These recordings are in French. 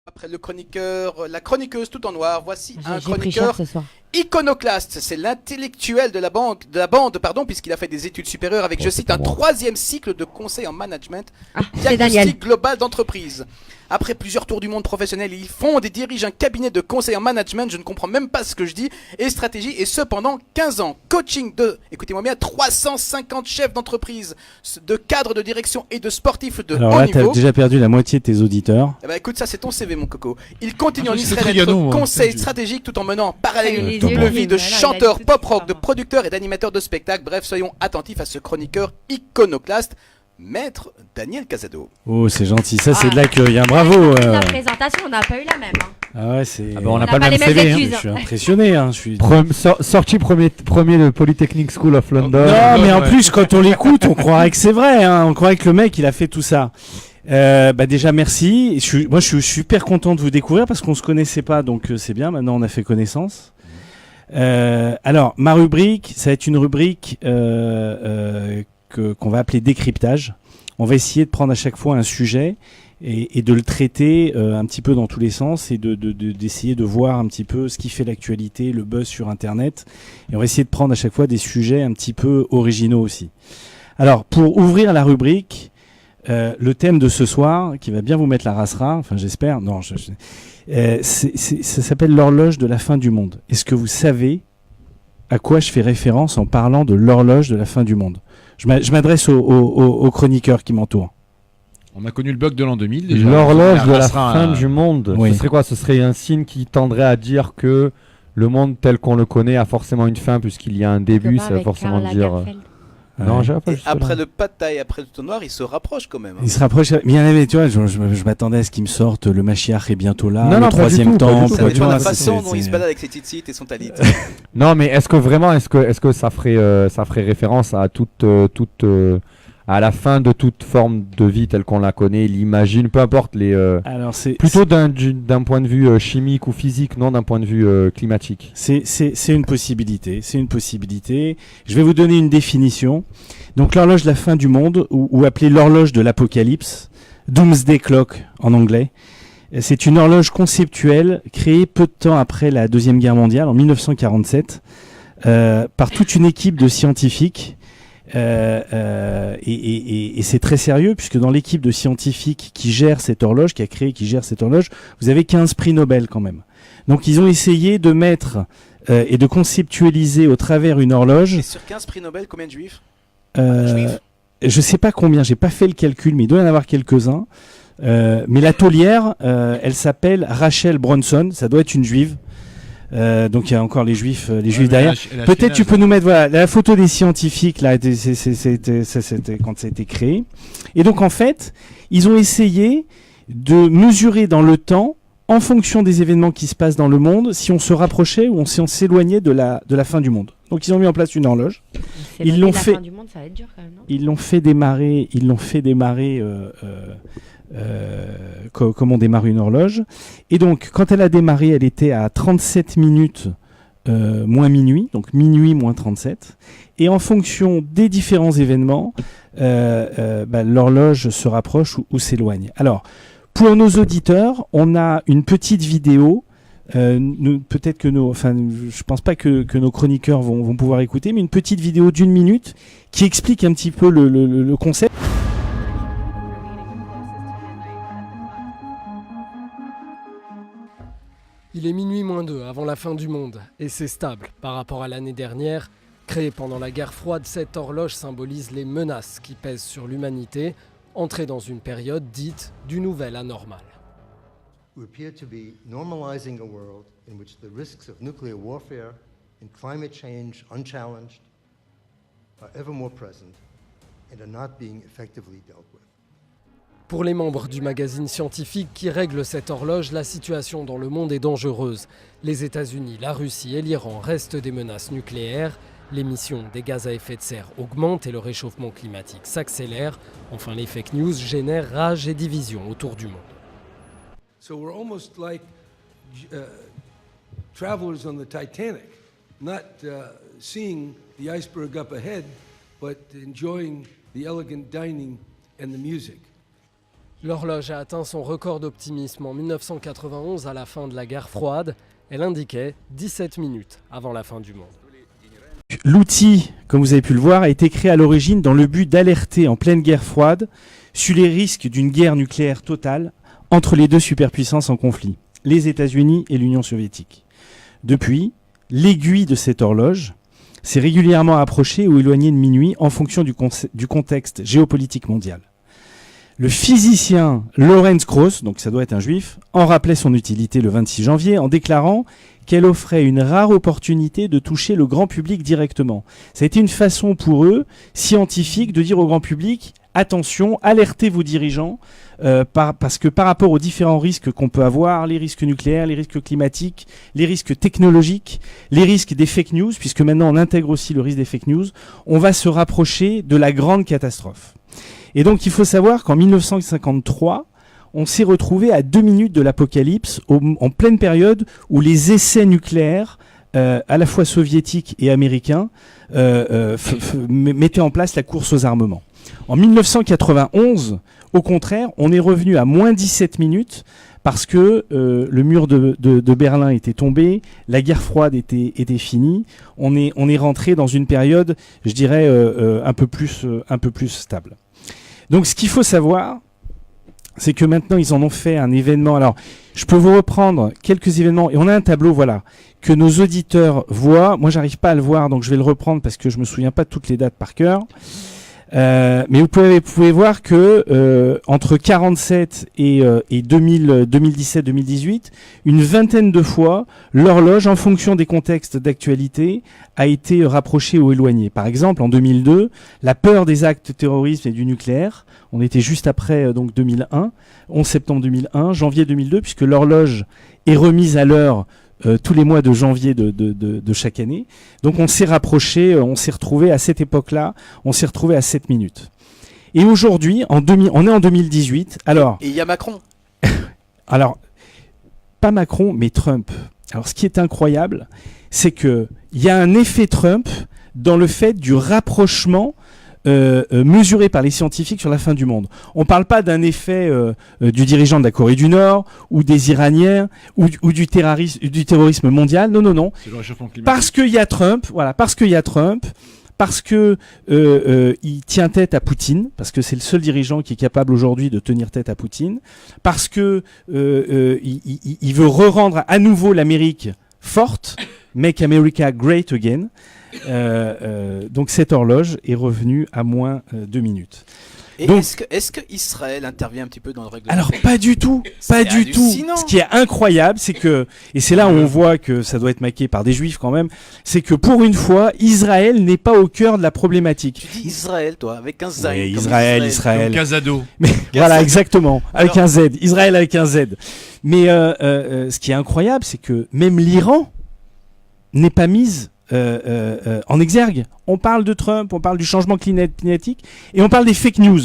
Après le chroniqueur, la chroniqueuse tout en noir, voici un J'ai pris cher chroniqueur ce soir. iconoclaste. C'est l'intellectuel de la bande, puisqu'il a fait des études supérieures avec, je cite, un 3e cycle de conseil en management, c'est Daniel. diagnostic global d'entreprise. Après plusieurs tours du monde professionnel, il fonde et dirige un cabinet de conseil en management, je ne comprends même pas ce que je dis, et stratégie, et ce pendant 15 ans. Coaching de, écoutez-moi bien, 350 chefs d'entreprise, de cadres de direction et de sportifs de Alors haut là, niveau. t'as déjà perdu la moitié de tes auditeurs. Eh ben, écoute, ça c'est ton CV mon coco. Il continue en c'est Israël très à être gagnant, hein. conseil stratégique tout en menant en parallèle Les une double yeux vie vides, de voilà, il a chanteur dit tout pop de suite rock, de avant. producteur et d'animateur de spectacle. Bref, soyons attentifs à ce chroniqueur iconoclaste, maître Daniel Casado. Oh, c'est gentil. Ça, c'est Ah. de l'accueil. Hein. Bravo. La présentation, on n'a pas eu la même. Hein. Ah ouais, c'est. Ah bah, on n'a On pas n'a le pas même les mêmes CV. Hein. études. Je suis impressionné. Hein. Je suis. Sorti premier de Polytechnic School of London. Non, mais en ouais. plus, quand on l'écoute, on croirait que c'est vrai. Hein. On croirait que le mec, il a fait tout ça. Bah déjà, merci. Moi, je suis super content de vous découvrir parce qu'on se connaissait pas, donc c'est bien. Maintenant, on a fait connaissance. Alors, ma rubrique, ça va être une rubrique qu'on va appeler décryptage. On va essayer de prendre à chaque fois un sujet et de le traiter un petit peu dans tous les sens et d'essayer de voir un petit peu ce qui fait l'actualité, le buzz sur Internet. Et on va essayer de prendre à chaque fois des sujets un petit peu originaux aussi. Alors, pour ouvrir la rubrique, le thème de ce soir, qui va bien vous mettre la rasera, enfin j'espère, non, ça s'appelle l'horloge de la fin du monde. Est-ce que vous savez à quoi je fais référence en parlant de l'horloge de la fin du monde? Je m'adresse aux chroniqueurs qui m'entourent. On a connu le bug de l'an 2000 déjà. L'horloge de la Rasera, fin du monde. Oui. Ce serait quoi? Ce serait un signe qui tendrait à dire que le monde tel qu'on le connaît a forcément une fin puisqu'il y a un début. Ça va forcément dire. Non, Ouais. j'ai pas Et jusque-là. après le pas de taille, après le tout noir, il se rapproche quand même. hein. Il se rapproche. Mais il y en avait, tu vois, je m'attendais à ce qu'ils me sortent le Mashiach est bientôt là, Non, le non, pas du troisième tout, pas du temple. tout, Ça pas tu du dépend de vois, la ça, façon c'est- dont il se c'est- balade avec ses tzitzit et son talit. Non, mais est-ce que ça ferait référence à à la fin de toute forme de vie telle qu'on la connaît, l'imagine, peu importe Alors c'est plutôt d'un point de vue chimique ou physique, non d'un point de vue climatique. c'est une possibilité. C'est une possibilité. Je vais vous donner une définition. Donc l'horloge de la fin du monde, ou appelée l'horloge de l'apocalypse, Doomsday Clock en anglais. C'est une horloge conceptuelle créée peu de temps après la Deuxième Guerre mondiale, en 1947, par toute une équipe de scientifiques. Et c'est très sérieux puisque dans l'équipe de scientifiques qui gère cette horloge, qui gère cette horloge, vous avez 15 prix Nobel quand même. Donc ils ont essayé de mettre et de conceptualiser au travers une horloge. Et sur 15 prix Nobel, combien de juifs Euh, je sais pas combien, j'ai pas fait le calcul, mais il doit y en avoir quelques-uns. Mais la taulière, elle s'appelle Rachel Bronson, ça doit être une juive. Donc il y a encore les juifs derrière. Peut-être tu peux nous mettre voilà la photo des scientifiques là, c'était quand ça a été créé. Et donc en fait, ils ont essayé de mesurer dans le temps, en fonction des événements qui se passent dans le monde, si on se rapprochait ou si on s'éloignait de la fin du monde. Donc ils ont mis en place une horloge. Ils l'ont fait. La fin du monde, ça va être dur quand même, non? Ils l'ont fait démarrer. Comme on démarre une horloge. Et donc, quand elle a démarré, elle était à 37 minutes moins minuit, donc minuit moins 37. Et en fonction des différents événements, l'horloge se rapproche ou s'éloigne. Alors, pour nos auditeurs, on a une petite vidéo. Peut-être que je pense pas que nos chroniqueurs vont pouvoir écouter, mais une petite vidéo d'1 minute qui explique un petit peu le concept. Il est minuit moins 2 avant la fin du monde et c'est stable par rapport à l'année dernière. Créée pendant la guerre froide, cette horloge symbolise les menaces qui pèsent sur l'humanité, entrée dans une période dite du nouvel anormal. We appear to be normalizing a world in which the risks of nuclear warfare and climate change unchallenged are ever more present and are not being effectively dealt with. Pour les membres du magazine scientifique qui règle cette horloge, la situation dans le monde est dangereuse. Les États-Unis, la Russie et l'Iran restent des menaces nucléaires. L'émission des gaz à effet de serre augmente et le réchauffement climatique s'accélère. Enfin, les fake news génèrent rage et division autour du monde. So we're almost like travelers on the Titanic, not seeing the iceberg up ahead, but enjoying the elegant dining and the music. L'horloge a atteint son record d'optimisme en 1991 à la fin de la guerre froide. Elle indiquait 17 minutes avant la fin du monde. L'outil, comme vous avez pu le voir, a été créé à l'origine dans le but d'alerter en pleine guerre froide sur les risques d'une guerre nucléaire totale entre les deux superpuissances en conflit, les États-Unis et l'Union soviétique. Depuis, l'aiguille de cette horloge s'est régulièrement approchée ou éloignée de minuit en fonction du contexte géopolitique mondial. Le physicien Lawrence Krauss, donc ça doit être un juif, en rappelait son utilité le 26 janvier en déclarant qu'elle offrait une rare opportunité de toucher le grand public directement. Ça a été une façon pour eux, scientifiques, de dire au grand public « Attention, alertez vos dirigeants parce que par rapport aux différents risques qu'on peut avoir, les risques nucléaires, les risques climatiques, les risques technologiques, les risques des fake news, puisque maintenant on intègre aussi le risque des fake news, on va se rapprocher de la grande catastrophe. » Et donc il faut savoir qu'en 1953, on s'est retrouvé à 2 minutes de l'apocalypse, en pleine période où les essais nucléaires, à la fois soviétiques et américains, mettaient en place la course aux armements. En 1991, au contraire, on est revenu à moins 17 minutes parce que le mur de Berlin était tombé, la guerre froide était finie, on est rentré dans une période, je dirais, un peu plus stable. Donc ce qu'il faut savoir, c'est que maintenant ils en ont fait un événement. Alors je peux vous reprendre quelques événements et on a un tableau, voilà, que nos auditeurs voient. Moi j'arrive pas à le voir, donc je vais le reprendre parce que je me souviens pas de toutes les dates par cœur. Mais vous pouvez voir que entre 47 et 2017-2018, une vingtaine de fois, l'horloge, en fonction des contextes d'actualité, a été rapprochée ou éloignée. Par exemple, en 2002, la peur des actes terroristes et du nucléaire, on était juste après donc 2001, 11 septembre 2001, janvier 2002, puisque l'horloge est remise à l'heure tous les mois de janvier de chaque année. Donc on s'est rapproché, on s'est retrouvé à cette époque-là, on s'est retrouvé à 7 minutes. Et aujourd'hui, on est en 2018. Alors, et il y a Macron. Alors, pas Macron, mais Trump. Alors ce qui est incroyable, c'est qu'il y a un effet Trump dans le fait du rapprochement mesuré par les scientifiques sur la fin du monde. On ne parle pas d'un effet du dirigeant de la Corée du Nord ou des Iraniens ou du terrorisme mondial. Non, non, non. C'est le réchauffement climatique. Parce qu'il y a Trump, voilà, parce qu'il y a Trump, parce que il tient tête à Poutine, parce que c'est le seul dirigeant qui est capable aujourd'hui de tenir tête à Poutine, parce que il veut re-rendre à nouveau l'Amérique forte, Make America Great Again. Donc cette horloge est revenue à moins 2 minutes. Et donc, est-ce que Israël intervient un petit peu dans le règlement? Alors pas du tout, pas du tout. Ce qui est incroyable, c'est que, et c'est là où on voit que ça doit être maqué par des juifs quand même, c'est que pour une fois, Israël n'est pas au cœur de la problématique. Tu dis Israël, toi, avec un Z. Oui, Israël. Comme Casado. Mais voilà, exactement, avec un Z. Israël avec un Z. Mais ce qui est incroyable, c'est que même l'Iran n'est pas mise en exergue. On parle de Trump, on parle du changement climatique et on parle des fake news.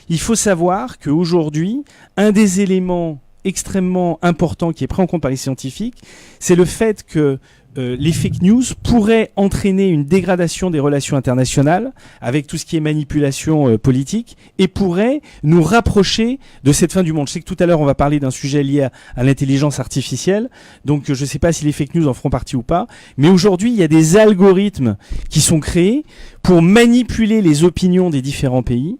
Il faut savoir qu'aujourd'hui, un des éléments extrêmement importants qui est pris en compte par les scientifiques, c'est le fait que les fake news pourraient entraîner une dégradation des relations internationales avec tout ce qui est manipulation politique et pourraient nous rapprocher de cette fin du monde. Je sais que tout à l'heure on va parler d'un sujet lié à l'intelligence artificielle, donc je ne sais pas si les fake news en feront partie ou pas, mais aujourd'hui il y a des algorithmes qui sont créés pour manipuler les opinions des différents pays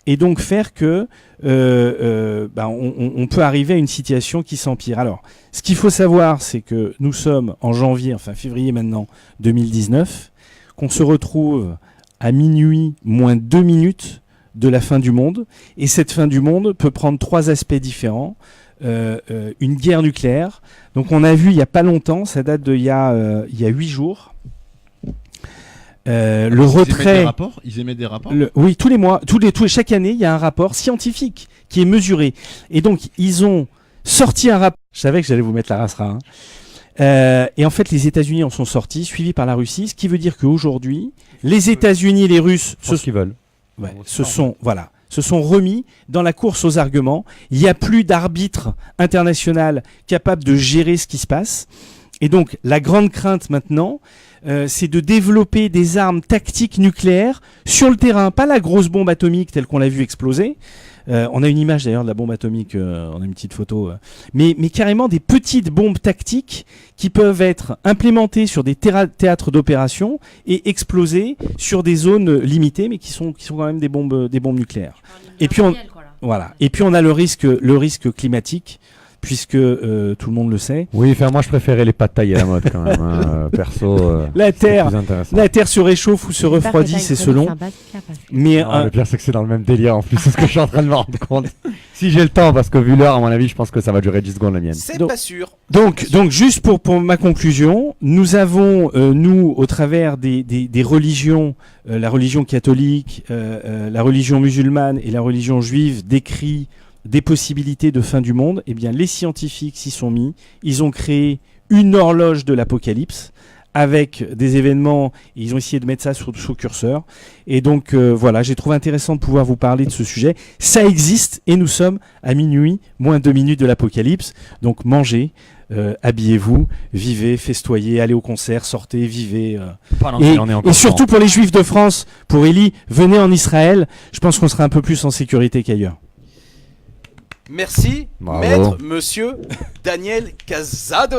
et donc faire que on peut arriver à une situation qui s'empire. Alors, ce qu'il faut savoir, c'est que nous sommes en janvier, enfin février maintenant, 2019, qu'on se retrouve à minuit moins 2 minutes de la fin du monde, et cette fin du monde peut prendre 3 aspects différents. Une guerre nucléaire. Donc on a vu il n'y a pas longtemps, ça date d'il y a 8 jours, le retrait. Ils émettent des rapports. Oui, tous les mois, chaque année, il y a un rapport scientifique qui est mesuré. Et donc, ils ont sorti un rapport. Je savais que j'allais vous mettre la rasera. Et en fait, les États-Unis en sont sortis, suivis par la Russie, ce qui veut dire qu'aujourd'hui, les États-Unis et les Russes ce qu'ils veulent. Ouais, se sont remis dans la course aux arguments. Il n'y a plus d'arbitre international capable de gérer ce qui se passe. Et donc, la grande crainte maintenant, c'est de développer des armes tactiques nucléaires sur le terrain. Pas la grosse bombe atomique telle qu'on l'a vu exploser. On a une image d'ailleurs de la bombe atomique, on a une petite photo. Mais carrément des petites bombes tactiques qui peuvent être implémentées sur des théâtres d'opération et exploser sur des zones limitées, mais qui sont quand même des bombes nucléaires. Et puis voilà. Et puis on a le risque climatique, puisque tout le monde le sait. Oui, enfin, moi je préférais les pâtes taillées à la mode quand même. Perso, la c'est Terre, plus intéressant. la Terre se réchauffe ou se refroidit, c'est selon. Mais Non, le pire c'est que c'est dans le même délire en plus, c'est ce que je suis en train de me rendre compte. Si j'ai le temps, parce que vu l'heure, à mon avis, je pense que ça va durer 10 secondes la mienne. C'est Donc- pas sûr. Donc juste pour ma conclusion, nous avons, nous, au travers des religions, la religion catholique, la religion musulmane et la religion juive, décrit des possibilités de fin du monde. Eh bien, les scientifiques s'y sont mis. Ils ont créé une horloge de l'apocalypse avec des événements. Et ils ont essayé de mettre ça sous curseur. Et donc, voilà, j'ai trouvé intéressant de pouvoir vous parler de ce sujet. Ça existe et nous sommes à minuit, moins 2 minutes de l'apocalypse. Donc, mangez. Habillez-vous, vivez, festoyez, allez au concert, sortez, vivez. Et surtout pour les Juifs de France, pour Élie, venez en Israël. Je pense qu'on sera un peu plus en sécurité qu'ailleurs. Merci, Bravo. maître monsieur Daniel Casado.